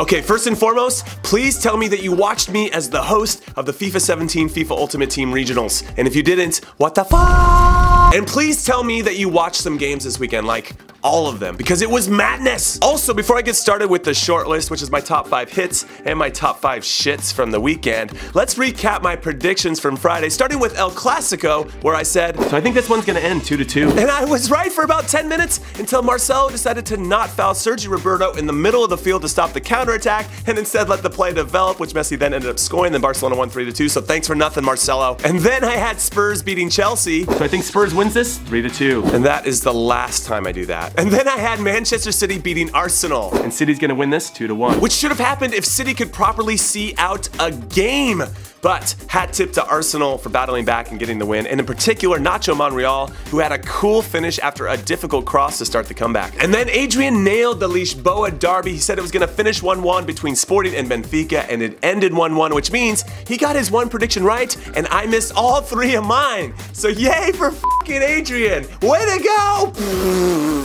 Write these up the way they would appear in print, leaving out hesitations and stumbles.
Okay, first and foremost, please tell me that you watched me as the host of the FIFA 17 FIFA Ultimate Team Regionals. And if you didn't, what the fuck? And please tell me that you watched some games this weekend, like all of them, because it was madness. Also, before I get started with the short list, which is my top 5 hits and my top 5 shits from the weekend, let's recap my predictions from Friday, starting with El Clasico, where I said, so I think this one's gonna end 2-2. And I was right for about 10 minutes until Marcelo decided to not foul Sergio Roberto in the middle of the field to stop the counterattack and instead let the play develop, which Messi then ended up scoring. Then Barcelona won 3-2, so thanks for nothing, Marcelo. And then I had Spurs beating Chelsea. So I think Spurs wins this 3-2. And that is the last time I do that. And then I had Manchester City beating Arsenal. And City's gonna win this 2-1. Which should have happened if City could properly see out a game. But hat tip to Arsenal for battling back and getting the win, and in particular Nacho Monreal, who had a cool finish after a difficult cross to start the comeback. And then Adrian nailed the Lisboa derby. He said it was going to finish 1-1 between Sporting and Benfica, and it ended 1-1, which means he got his one prediction right, and I missed all 3 of mine. So yay for fucking Adrian. Way to go!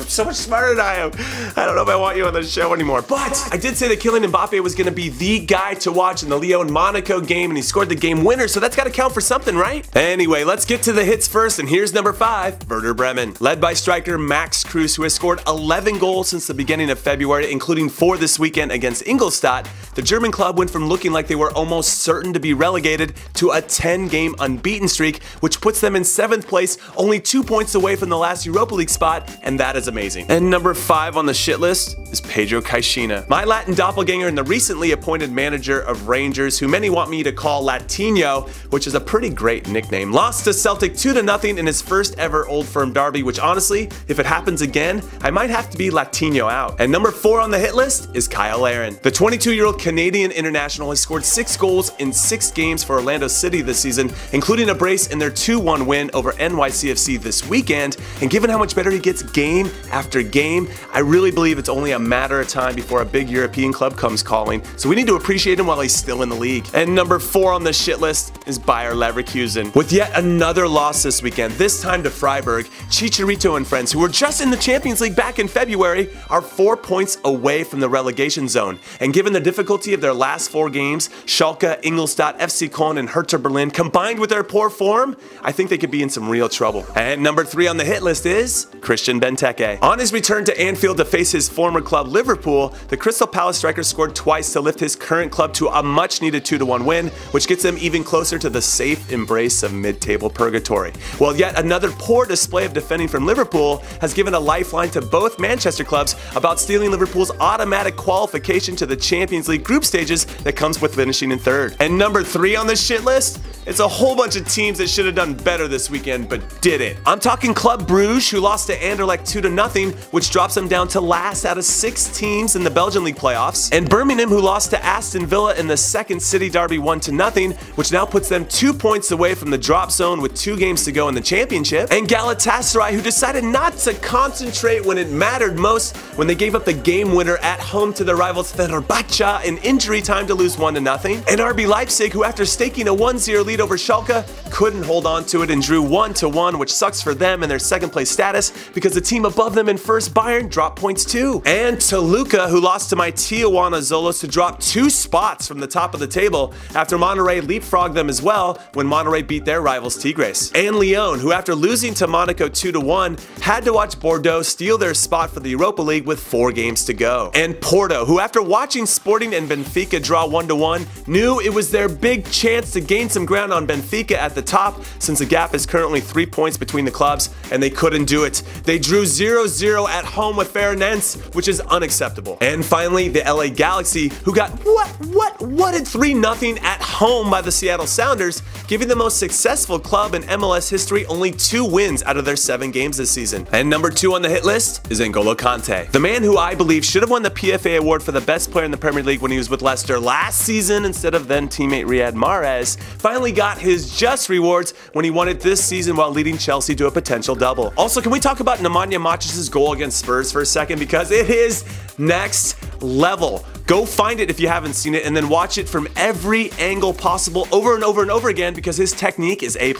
So much smarter than I am. I don't know if I want you on the show anymore. But I did say that Kylian Mbappe was going to be the guy to watch in the Lyon-Monaco game, and he scored the game winner, so that's got to count for something, right? Anyway, let's get to the hits first, and here's number 5, Werder Bremen. Led by striker Max Kruse, who has scored 11 goals since the beginning of February, including 4 this weekend against Ingolstadt, the German club went from looking like they were almost certain to be relegated to a 10-game unbeaten streak, which puts them in 7th place, only 2 points away from the last Europa League spot, and that is amazing. And number 5 on the shit list is Pedro Caixinha, my Latin doppelganger and the recently appointed manager of Rangers, who many want me to call Latino, which is a pretty great nickname. Lost to Celtic 2-0 in his first ever Old Firm derby, which honestly, if it happens again, I might have to be Latino out. And number 4 on the hit list is Kyle Larin. The 22-year-old Canadian international has scored 6 goals in 6 games for Orlando City this season, including a brace in their 2-1 win over NYCFC this weekend. And given how much better he gets game after game, I really believe it's only a matter of time before a big European club comes calling. So we need to appreciate him while he's still in the league. And number 4 on the shit list is Bayer Leverkusen. With yet another loss this weekend, this time to Freiburg, Chicharito and friends, who were just in the Champions League back in February, are 4 points away from the relegation zone. And given the difficulty of their last 4 games, Schalke, Ingolstadt, FC Köln, and Hertha Berlin, combined with their poor form, I think they could be in some real trouble. And number 3 on the hit list is Christian Benteke. On his return to Anfield to face his former club Liverpool, the Crystal Palace striker scored twice to lift his current club to a much-needed 2-1 win, which gets them even closer to the safe embrace of mid-table purgatory. Well, yet another poor display of defending from Liverpool has given a lifeline to both Manchester clubs about stealing Liverpool's automatic qualification to the Champions League group stages that comes with finishing in 3rd. And number 3 on this shit list, it's a whole bunch of teams that should have done better this weekend, but didn't. I'm talking Club Bruges, who lost to Anderlecht 2-0, which drops them down to last out of 6 teams in the Belgian League playoffs, and Birmingham, who lost to Aston Villa in the second City derby 1-0, which now puts them 2 points away from the drop zone with 2 games to go in the championship, and Galatasaray, who decided not to concentrate when it mattered most when they gave up the game winner at home to their rivals Fenerbahce in injury time to lose 1-0, and RB Leipzig, who after staking a 1-0 lead over Schalke, couldn't hold on to it and drew 1-1, which sucks for them and their 2nd place status because the team above them in first, Bayern, dropped points too. And Toluca, who lost to my Tijuana Zolos to drop 2 spots from the top of the table after Monterrey leapfrogged them as well when Monterrey beat their rivals Tigres. And Lyon, who after losing to Monaco 2-1, had to watch Bordeaux steal their spot for the Europa League with 4 games to go. And Porto, who after watching Sporting and Benfica draw 1-1, knew it was their big chance to gain some ground on Benfica at the top, since the gap is currently 3 points between the clubs, and they couldn't do it. They drew 0-0 at home with Feirense, which is unacceptable. And finally, the LA Galaxy, who got whatted 3-0 at home by the Seattle Sounders, giving the most successful club in MLS history only 2 wins out of their 7 games this season. And number 2 on the hit list is N'Golo Kante, the man who I believe should have won the PFA award for the best player in the Premier League when he was with Leicester last season instead of then teammate Riyad Mahrez, finally got his just rewards when he won it this season while leading Chelsea to a potential double. Also, can we talk about Nemanja Matic's goal against Spurs for a second, because it is next level. Go find it if you haven't seen it, and then watch it from every angle possible over and over and over again because his technique is A+.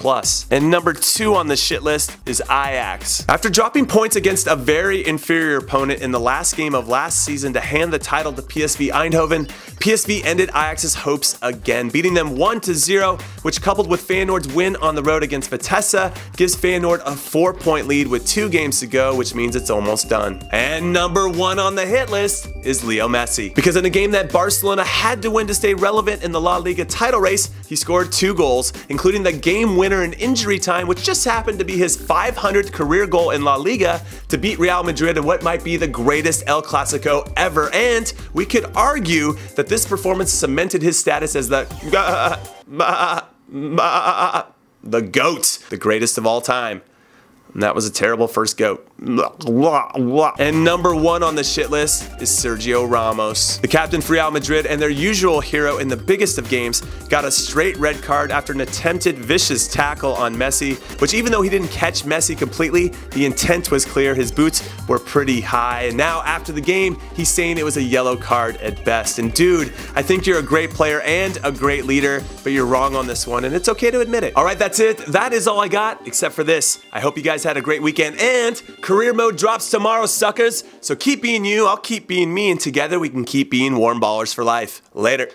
And number 2 on the shit list is Ajax. After dropping points against a very inferior opponent in the last game of last season to hand the title to PSV Eindhoven, PSV ended Ajax's hopes again, beating them 1-0, which coupled with Feyenoord's win on the road against Vitesse gives Feyenoord a 4-point lead with 2 games to go, which means it's almost done. And number 1 on the hit list is Leo Messi. Because in a game that Barcelona had to win to stay relevant in the La Liga title race, he scored 2 goals, including the game winner in injury time, which just happened to be his 500th career goal in La Liga to beat Real Madrid in what might be the greatest El Clasico ever. And we could argue that this performance cemented his status as the GOAT, the greatest of all time. And that was a terrible first GOAT. And number 1 on the shit list is Sergio Ramos. The captain for Real Madrid and their usual hero in the biggest of games got a straight red card after an attempted vicious tackle on Messi, which even though he didn't catch Messi completely, the intent was clear. His boots were pretty high. And now after the game, he's saying it was a yellow card at best. And dude, I think you're a great player and a great leader, but you're wrong on this one, and it's okay to admit it. All right, that's it. That is all I got, except for this. I hope you guys had a great weekend, and career mode drops tomorrow, suckers. So keep being you, I'll keep being me, and together we can keep being warm ballers for life. Later.